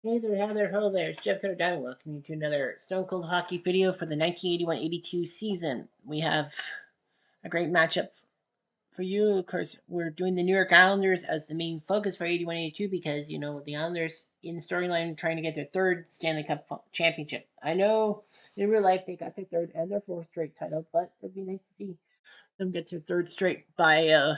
Hey there, how there, ho there. It's Jeff Cutter Diamond. Welcome you to another Stone Cold Hockey video for the 1981-82 season. We have a great matchup for you. Of course, we're doing the New York Islanders as the main focus for 81-82 because, you know, the Islanders in storyline trying to get their third Stanley Cup championship. I know in real life they got their third and their fourth straight title, but it'd be nice to see them get their third straight by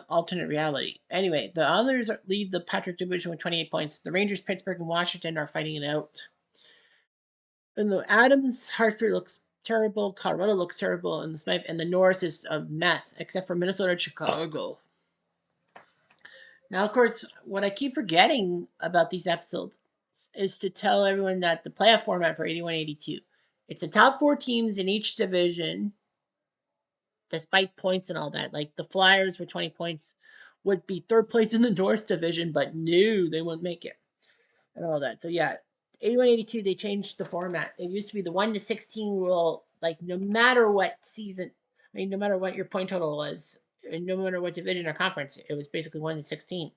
alternate reality. Anyway, the Islanders lead the Patrick division with 28 points. The Rangers, Pittsburgh, and Washington are fighting it out. And the Adams, Hartford looks terrible. Colorado looks terrible. And the Smythe and the North is a mess, except for Minnesota and Chicago. Now, of course, what I keep forgetting about these episodes is to tell everyone that the playoff format for 81-82, it's the top four teams in each division despite points and all that. Like the Flyers with 20 points would be third place in the North Division, but no, they wouldn't make it and all that. So yeah, 81-82, they changed the format. It used to be the 1-16 rule, like no matter what season, I mean, no matter what your point total was, and no matter what division or conference, it was basically 1-16.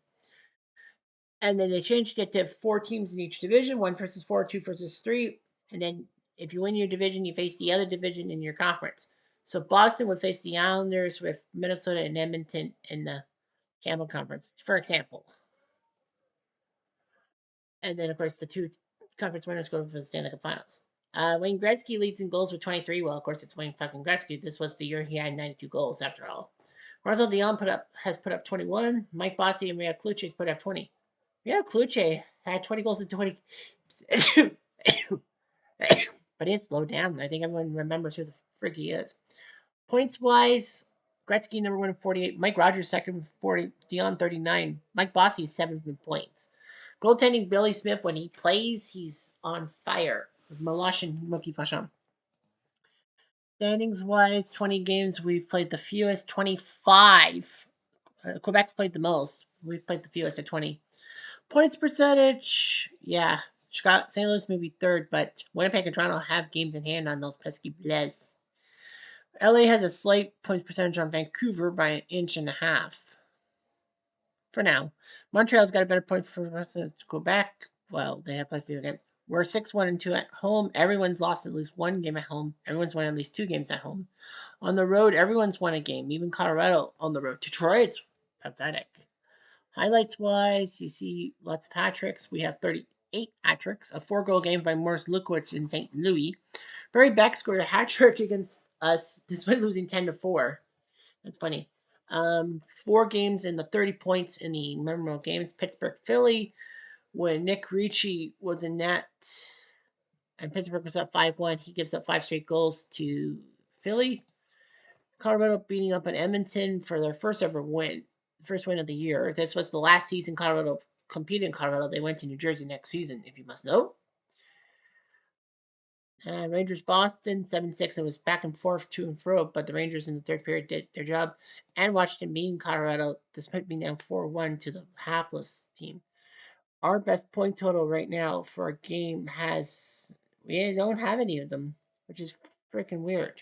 And then they changed it to four teams in each division, one versus four, two versus three. And then if you win your division, you face the other division in your conference. So Boston would face the Islanders with Minnesota and Edmonton in the Campbell Conference, for example. And then, of course, the two conference winners go for the Stanley Cup Finals. Wayne Gretzky leads in goals with 23. Well, of course, it's Wayne fucking Gretzky. This was the year he had 92 goals, after all. Marcel Dion has put up 21. Mike Bossy and Ria Kluche put up 20. Yeah, Kluche had 20 goals in 20. But he slowed down. I think everyone remembers who the frick he is. Points wise, Gretzky number one 48. Mike Rogers second with 40. Dion 39. Mike Bossy is seventh with points. Goaltending Billy Smith, when he plays, he's on fire. With Meloche and Mookie Fasham. Standings wise, 20 games. We've played the fewest, 25. Quebec's played the most. We've played the fewest at 20. Points percentage, yeah. Chicago, St. Louis may be third, but Winnipeg and Toronto have games in hand on those pesky Blés. LA has a slight points percentage on Vancouver by an inch and a half. For now. Montreal's got a better point for versus Quebec. Well, they have played fewer games. We're 6-1-2 at home. Everyone's lost at least one game at home. Everyone's won at least two games at home. On the road, everyone's won a game, even Colorado on the road. Detroit's pathetic. Highlights wise, you see lots of hat tricks. We have 38 hat tricks, a 4-goal game by Morris Lukowicz in St. Louis. Barry Beck scored a hat trick against us despite losing 10-4. That's funny. 4 games in the 30 points in the memorable games. Pittsburgh, Philly, when Nick Ricci was in net and Pittsburgh was up 5-1, he gives up 5 straight goals to Philly. Colorado beating up on Edmonton for their first ever win, first win of the year. This was the last season Colorado competed in Colorado. They went to New Jersey next season, if you must know. Rangers Boston 7-6. It was back and forth to and fro, but the Rangers in the third period did their job and Washington beating Colorado despite being down 4-1 to the hapless team. Our best point total right now for a game has we don't have any of them, which is freaking weird.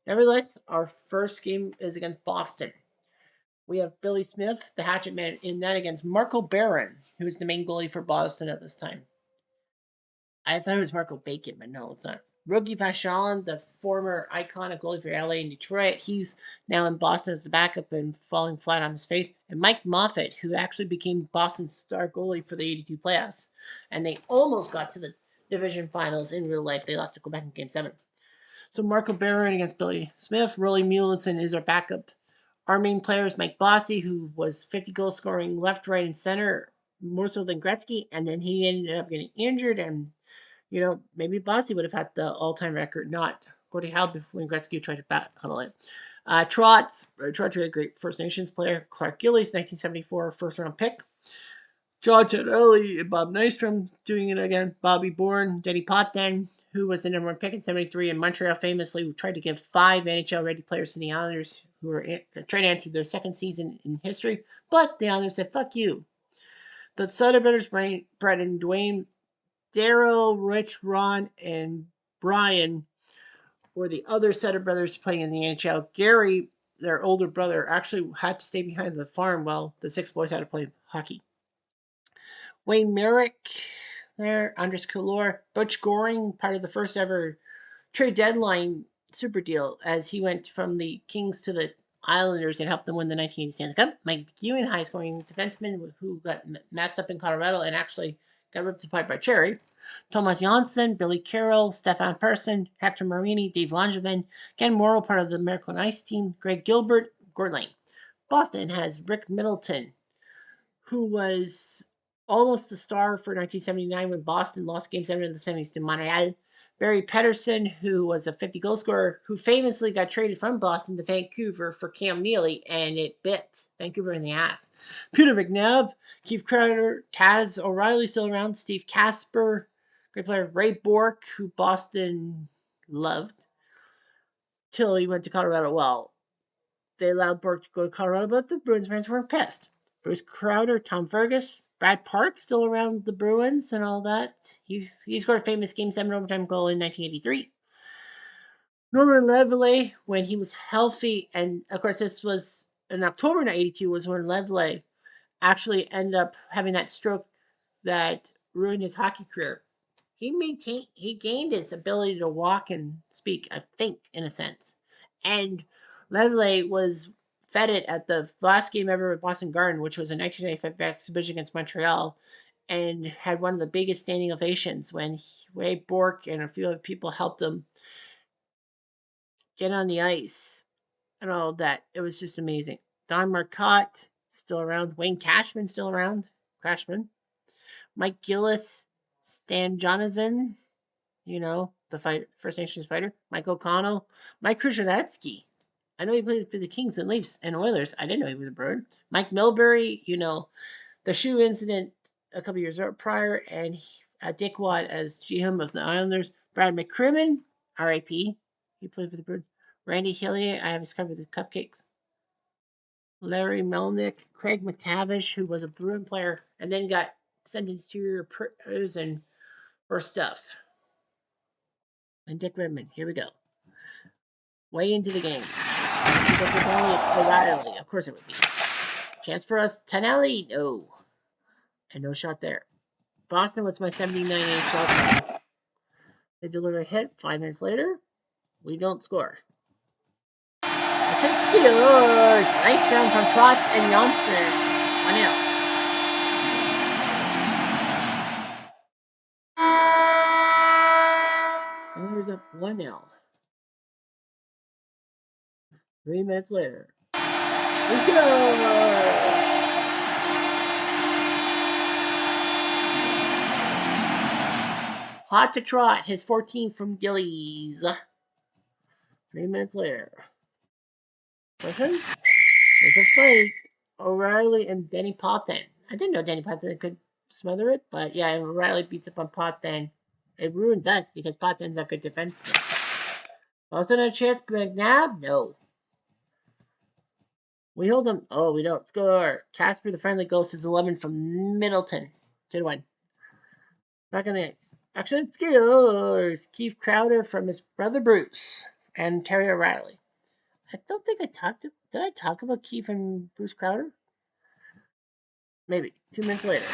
Nevertheless, our first game is against Boston. We have Billy Smith, the hatchet man, in that against Marco Barron, who is the main goalie for Boston at this time. I thought it was Marco Bacon, but no, it's not. Rookie Vachon, the former iconic goalie for LA and Detroit, he's now in Boston as a backup and falling flat on his face. And Mike Moffat, who actually became Boston's star goalie for the 82 playoffs. And they almost got to the division finals in real life. They lost to Quebec in Game 7. So Marco Barron against Billy Smith. Rolly Mulinson is our backup. Our main player is Mike Bossy, who was 50 goal scoring left, right, and center, more so than Gretzky. And then he ended up getting injured and maybe Bossy would have had the all-time record, not Gordie Howe when Gretzky tried to huddle it. Trotz really great First Nations player. Clark Gillies, 1974 first-round pick. John Tonelli and Bob Nystrom doing it again. Bobby Bourne, Denny Potvin, who was the number one pick in 73 in Montreal, famously tried to give 5 NHL-ready players to the Islanders who were trying to enter their second season in history, but the Islanders said, fuck you. The Sutter brothers, Brett and Dwayne, Daryl, Rich, Ron, and Brian were the other Sutter brothers playing in the NHL. Gary, their older brother, actually had to stay behind the farm while the 6 boys had to play hockey. Wayne Merrick there, Andres Coulor, Butch Goring, part of the first ever trade deadline super deal as he went from the Kings to the Islanders and helped them win the 1980 Stanley Cup. Mike McEwen, high scoring defenseman who got messed up in Colorado and actually got ripped apart by Cherry. Thomas Janssen, Billy Carroll, Stefan Persson, Hector Marini, Dave Langevin, Ken Morrow, part of the American Ice team, Greg Gilbert, Gord Lane. Boston has Rick Middleton, who was almost a star for 1979 when Boston lost Game 7 in the semis to Montreal. Barry Pedersen, who was a 50 goal scorer, who famously got traded from Boston to Vancouver for Cam Neely, and it bit Vancouver in the ass. Peter McNabb, Keith Crowder, Taz O'Reilly still around, Steve Casper, great player, Ray Bourque, who Boston loved, till he went to Colorado. Well, they allowed Bourque to go to Colorado, but the Bruins fans weren't pissed. Bruce Crowder, Tom Fergus, Brad Park still around the Bruins and all that. He scored a famous Game 7 overtime goal in 1983. Norman Levely, when he was healthy, and of course this was in October 1982, was when Levely actually ended up having that stroke that ruined his hockey career. He gained his ability to walk and speak, I think, in a sense. And Levely was feted at the last game ever with Boston Garden, which was a 1995 exhibition against Montreal, and had one of the biggest standing ovations when Ray Bourque and a few other people helped him get on the ice and all that. It was just amazing. Don Marcotte still around. Wayne Cashman still around. Cashman. Mike Gillis. Stan Jonathan. The First Nations fighter. Mike O'Connell. Mike Krusheletsky. I know he played for the Kings and Leafs and Oilers. I didn't know he was a Bruin. Mike Milbury. The shoe incident a couple years prior. And Dick Watt as GM of the Islanders. Brad McCrimmon. R.I.P. He played for the Bruins. Randy Hillier, I have his cover with the Cupcakes. Larry Melnick, Craig McTavish, who was a Bruin player and then got sentenced to prison for stuff. And Dick Redmond, here we go. Way into the game. O'Reilly, of course it would be. Chance for us, Tonelli, no. And no shot there. Boston was my 79 NHL. They deliver a hit 5 minutes later. We don't score. Steelers. Nice turn from Trotz and Janssen. 1-0. Oilers up 1-0. 3 minutes later. We go! Hot to Trot, his 14th from Gillies. 3 minutes later. Listen, there's a fight. O'Reilly and Denny Potvin. I didn't know Denny Potvin could smother it, but yeah, O'Reilly beats up on Potvin. It ruins us because Potvin's a good defenseman. Also, no chance for McNabb? No. We hold them. Oh, we don't score. Casper the Friendly Ghost is 11 from Middleton. 2-1. Back on the ice. Action skills. Keith Crowder from his brother Bruce and Terry O'Reilly. I don't think I talked to. Did I talk about Keith and Bruce Crowder? Maybe. 2 minutes later.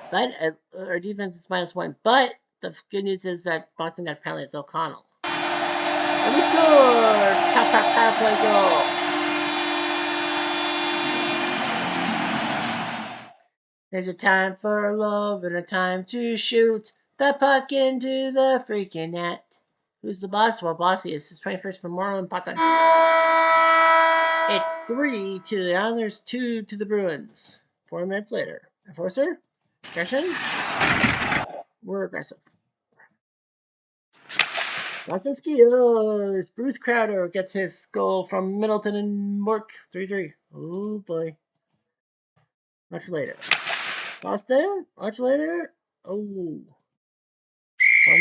But our defense is -1. But the good news is that Boston got a penalty. It's O'Connell. And we scored! Top power play goal. There's a time for love and a time to shoot the puck into the freaking net. Who's the boss? Well, Bossy is his 21st from Marlon Patan. It's 3 to the Islanders, 2 to the Bruins. 4 minutes later. Enforcer? Aggression? We're aggressive. Boston Skiers. Bruce Crowder gets his goal from Middleton and Mork. 3-3. Oh boy. Much later. Boston? Much later? Oh. 1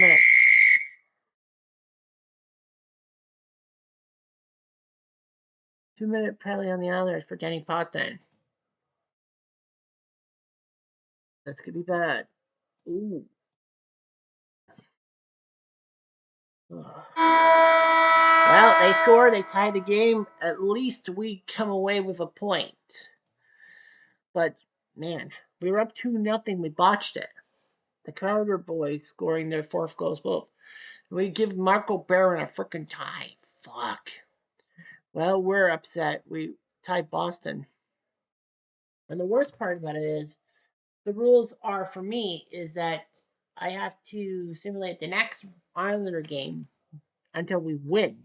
minute. 2-minute penalty on the Islanders for Denny Potvin. This could be bad. Ooh. Well, they score. They tie the game. At least we come away with a point. But, man, We were up 2-0. We botched it. The Crowder boys scoring their 4th goals both. We give Marco Barron a freaking tie. Fuck. Well, we're upset. We tied Boston. And the worst part about it is the rules are for me is that I have to simulate the next Islander game until we win.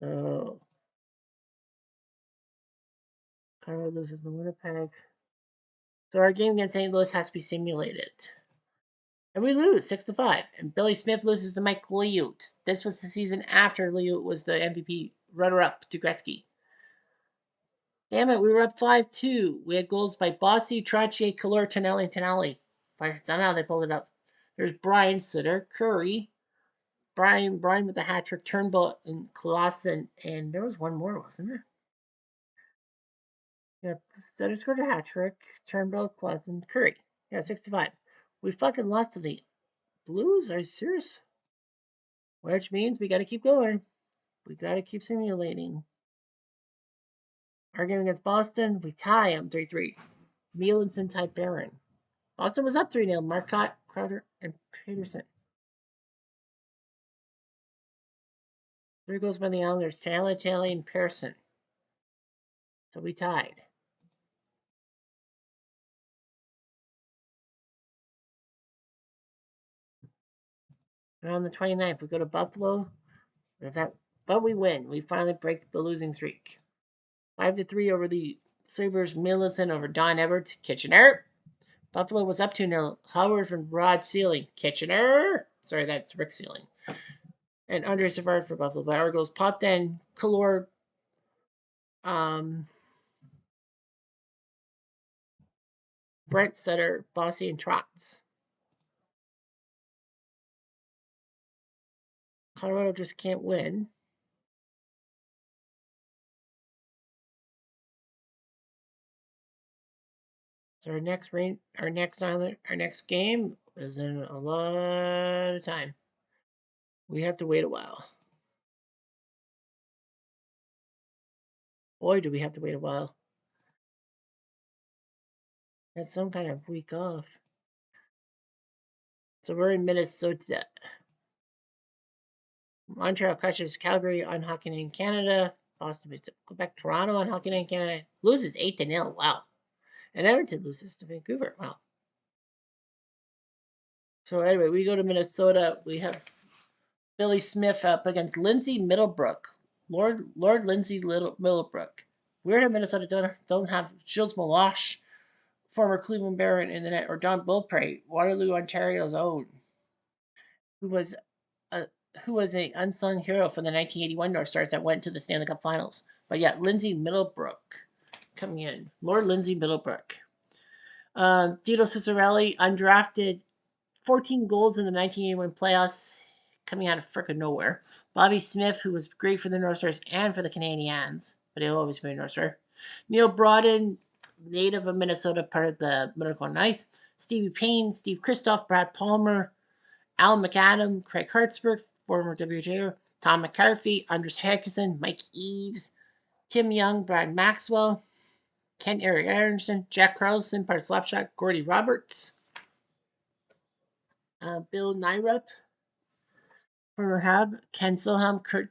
So Colorado loses to Winnipeg. So our game against St. Louis has to be simulated. And we lose 6-5. And Billy Smith loses to Mike Liut. This was the season after Liut was the MVP runner-up to Gretzky. Damn it, we were up 5-2. We had goals by Bossy, Trottier, Kallur, Tonelli, and Tonelli. Somehow they pulled it up. There's Brian Sutter, Curry, Brian with the hat trick, Turnbull, and Klassen. And there was one more, wasn't there? Yeah, Sutter scored a hat trick, Turnbull, Klassen, Curry. Yeah, 65. We fucking lost to the Blues? Are you serious? Which means we gotta keep going. We gotta keep simulating. Our game against Boston, we tie them 3-3. Mielenson tied Barron. Boston was up 3-0. Marcotte, Crowder, and Peterson. 3 goals by the Islanders. Chandler, and Pearson. So we tied. And on the 29th, we go to Buffalo. But we win. We finally break the losing streak. 5-3 over the Sabres. Mielenson over Don Edwards. Kitchener. Buffalo was up 2-0. Howard from Rod Sealing. Kitchener. Sorry, that's Rick Sealing. And Andre Savard for Buffalo. But our goals, Potvin, Kallur, Brent Sutter, Bossy, and Trotz. Colorado just can't win. So our next game is in a lot of time. We have to wait a while. Boy, do we have to wait a while. Had some kind of week off. So we're in Minnesota. Montreal crushes Calgary on Hockey Night in Canada. Boston beats Quebec, Toronto on Hockey Night in Canada. Loses 8-0. Wow. And Edmonton loses to Vancouver. Wow. So anyway, we go to Minnesota. We have Billy Smith up against Lindsay Middlebrook. Lord Lindsay Middlebrook. Weird in Minnesota don't have Gilles Meloche, former Cleveland Baron in the net, or Don Beaupre, Waterloo, Ontario's own, who was an unsung hero for the 1981 North Stars that went to the Stanley Cup Finals. But yeah, Lindsay Middlebrook coming in. Lord Lindsay Middlebrook. Dino Ciccarelli, undrafted, 14 goals in the 1981 playoffs, coming out of frickin' nowhere. Bobby Smith, who was great for the North Stars and for the Canadiens, but he'll always be a North Star. Neil Broaden, native of Minnesota, part of the Minnesota Ice. Stevie Payne, Steve Kristoff, Brad Palmer, Al McAdam, Craig Hertzberg, former WHA, Tom McCarthy, Anders Hackerson, Mike Eves, Tim Young, Brad Maxwell, Ken Eric Anderson, Jack Carlson, part of Slapshot, Gordy Roberts, Bill Nyrup, former Hab, Ken Soham, Kurt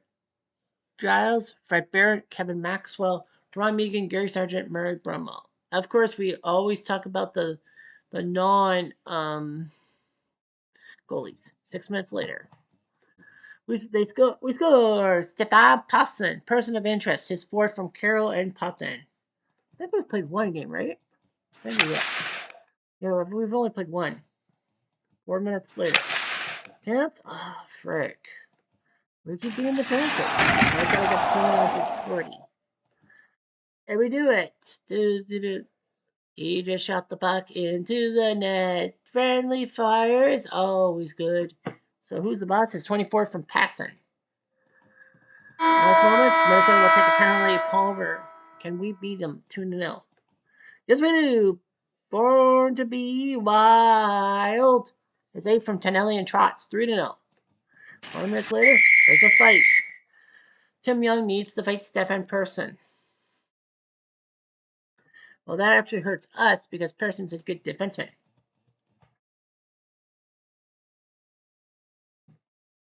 Giles, Fred Barrett, Kevin Maxwell, Ron Megan, Gary Sargent, Murray Brummel. Of course, we always talk about the non goalies. 6 minutes later, we score. Stepan Passon, person of interest, his 4th from Carroll and Potvin. I think we've played one game, right? Maybe yeah. Yeah, we've only played one. 4 minutes later. Can't? Ah, oh, frick. We keep being the defensive. I gotta get 40. And we do it. He just shot the puck into the net. Friendly fire is always good. So who's the boss? It's 24 from Passon. Last moment, Minnesota will take a penalty. Palmer. Can we beat them 2-0? Yes, we do. Born to be wild. It's 8 from Tonelli and Trotz. 3-0. 1 minute later, there's a fight. Tim Young needs to fight Stefan Persson. Well, that actually hurts us because Pearson's a good defenseman.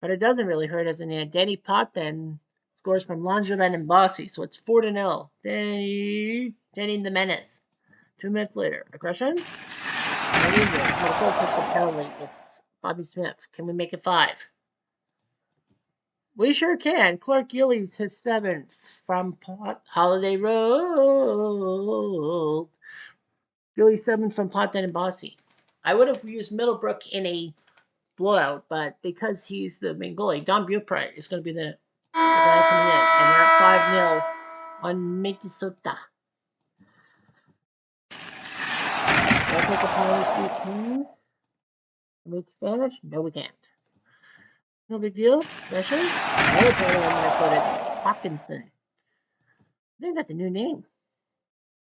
But it doesn't really hurt us in the end. Danny Potvin scores from Langevin and Bossy, so it's 4-0. Danny the Menace. 2 minutes later, aggression. It's Bobby Smith. Can we make it 5? We sure can. Clark Gillies, his 7th from Holiday Road. Gillies 7th from Potvin and Bossy. I would have used Middlebrook in a blowout, but because he's the main goalie, Don Bupright is going to be the guy coming in, and we're at 5-0 on Minnesota. Can I take a penalty team? Can we Spanish? No, we can't. No big deal. Russian? Another player I'm going to put it. Hawkinson. I think that's a new name.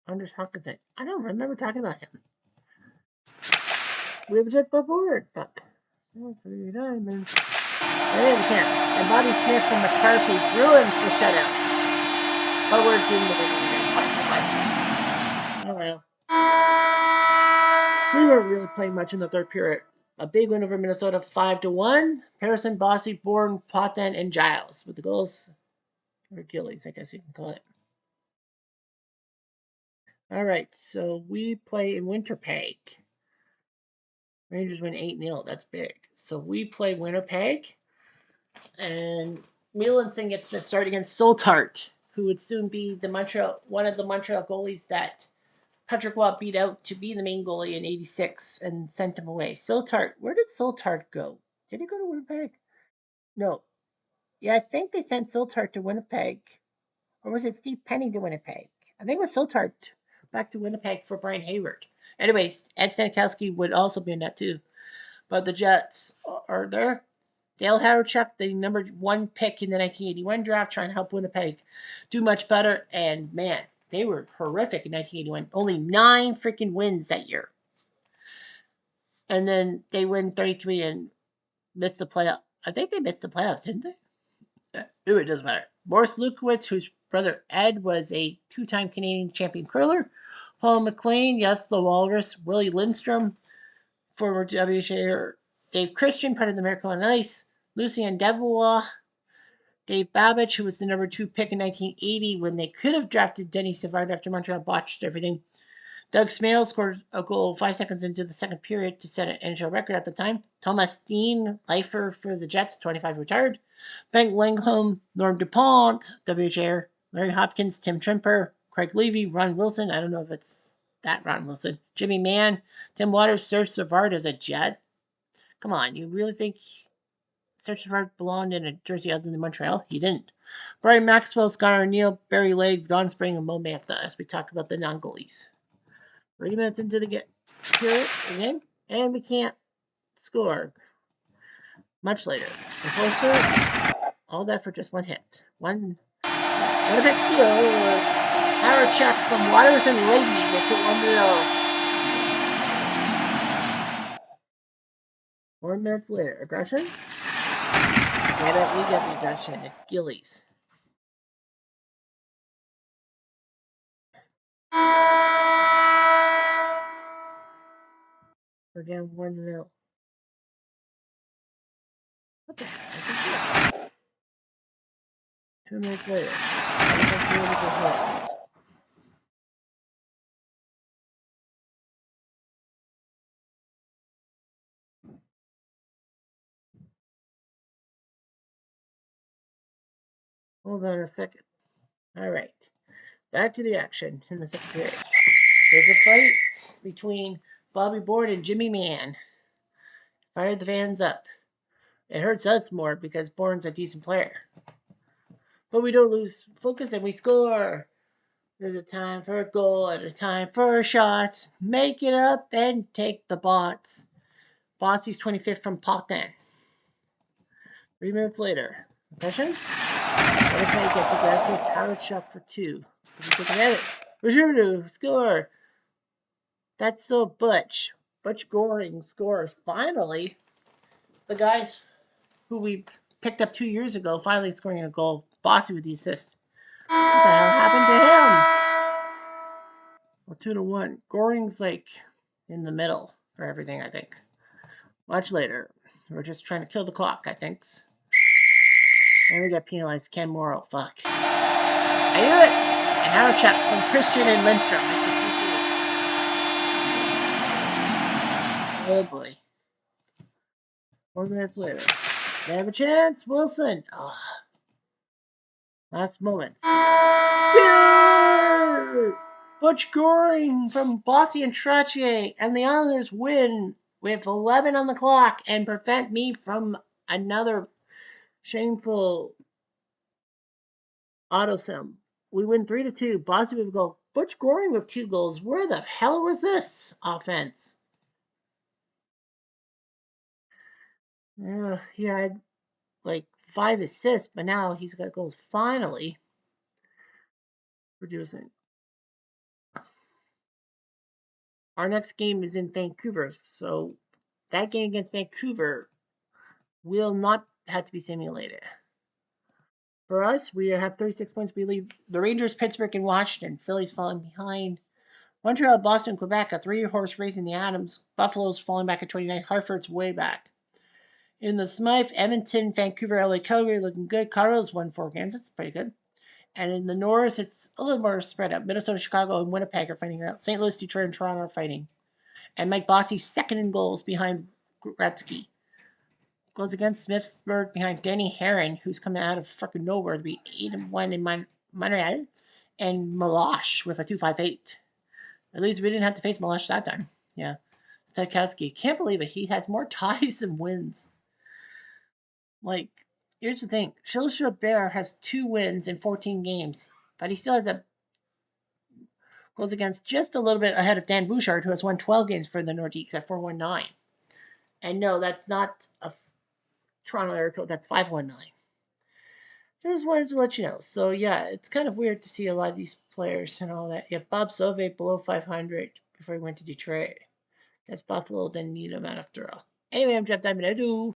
Anders Hawkinson. I don't remember talking about him. We were just before. Fuck. 3 diamonds. There we can. And Bobby Smith from McCarthy ruins the shutout. But we're doing the winning. Oh well. We weren't really playing much in the third period. A big win over Minnesota, 5-1. Pearson, Bossy, Bourne, Potvin, and Giles with the goals. Or Gillies, I guess you can call it. All right, so we play in Winnipeg. Rangers win 8-0. That's big. So we play Winnipeg, and Wheelinson gets the start against Soltart, who would soon be one of the Montreal goalies that Patrick Watt beat out to be the main goalie in '86 and sent him away. Soltart, where did Soltart go? Did he go to Winnipeg? No. Yeah, I think they sent Soltart to Winnipeg. Or was it Steve Penny to Winnipeg? I think it was Soltart back to Winnipeg for Brian Hayward. Anyways, Ed Stankowski would also be in that too. But the Jets are there. Dale Hawerchuk, the number 1 pick in the 1981 draft, trying to help Winnipeg do much better. And man, they were horrific in 1981. Only 9 freaking wins that year. And then they win 33 and missed the playoff. I think they missed the playoffs, didn't they? It doesn't matter. Boris Lukowitz, whose brother Ed was a 2-time Canadian champion curler. Paul McLean, yes, the Walrus. Willie Lindstrom, former WHA. Dave Christian, part of the Miracle on Ice. Lucien Debois. Dave Babbage, who was the number 2 pick in 1980 when they could have drafted Denny Savard after Montreal botched everything. Doug Smale scored a goal 5 seconds into the second period to set an NHL record at the time. Thomas Steen, lifer for the Jets, 25, retired. Ben Langholm, Norm DuPont, WHA, Larry Hopkins, Tim Trimper, Craig Levy, Ron Wilson. I don't know if it's that Ron Wilson. Jimmy Mann, Tim Waters, Serge Savard as a Jet. Come on, you really think Serge Savard belonged in a jersey other than Montreal? He didn't. Brian Maxwell, Scott O'Neill, Barry Legg, Don Spring, and Mo Mantha as we talk about the non-goalies. 3 minutes into the period again, and we can't score. Much later, the closer, all that for just 1 hit. What a big deal. Hawerchuk from Waters and Leahy gets it 1-0. 4 minutes later, aggression. Get it, we get the aggression. It's Gillies. We're down 1-0. What the heck? 2 minutes later. Hold on a second. All right. Back to the action in the second period. There's a fight between Bobby Bourne and Jimmy Mann. Fire the fans up. It hurts us more because Bourne's a decent player. But we don't lose focus and we score. There's a time for a goal and a time for a shot. Make it up and take the bots. Bossy's 25th from Potvin. 3 minutes later. Impression? Okay, get progressive. Hawerchuk for 2. Take it. Rajuru, score. That's so Butch. Butch Goring scores. Finally, the guys who we picked up 2 years ago finally scoring a goal. Bossy with the assist. What the hell happened to him? We'll 2-1. Goring's like in the middle for everything, I think. Much later. We're just trying to kill the clock, I think. And we got penalized. Ken Morrow. Fuck. I knew it! An arrow check from Christian and Lindstrom. Oh boy. 4 minutes later. They have a chance. Wilson. Oh. Last moment. Yeah! Butch Goring from Bossy and Trottier. And the Islanders win with 11 on the clock and prevent me from another shameful autosim. We win 3-2. Bossy with a goal. Butch Goring with 2 goals. Where the hell was this offense? He had like 5 assists, but now he's got goals finally producing. Our next game is in Vancouver, so that game against Vancouver will not have to be simulated. For us, we have 36 points. We leave the Rangers, Pittsburgh, and Washington. Philly's falling behind. Montreal, Boston, Quebec, a 3-horse race in the Adams. Buffalo's falling back at 29. Hartford's way back. In the Smythe, Edmonton, Vancouver, LA, Calgary looking good. Colorado's won 4 games. That's pretty good. And in the North, it's a little more spread out. Minnesota, Chicago, and Winnipeg are fighting out. St. Louis, Detroit, and Toronto are fighting. And Mike Bossy's second in goals behind Gretzky. Goes against Smithsburg behind Danny Heron, who's coming out of fucking nowhere to be 8-1 in Montreal. And Milosh with a 2.58. At least we didn't have to face Milosh that time. Yeah. Stadkowski. Can't believe it. He has more ties than wins. Like, here's the thing. Chilsha Bear has 2 wins in 14 games. But he still has a goes against just a little bit ahead of Dan Bouchard, who has won 12 games for the Nordiques at 4.19. And no, that's not a Toronto area code. That's 5.19. Just wanted to let you know. So yeah, it's kind of weird to see a lot of these players and all that. Yeah, Bob Sove below 500 before he went to Detroit. Guess Buffalo didn't need him after all. Anyway, I'm Jeff Diamond. I do.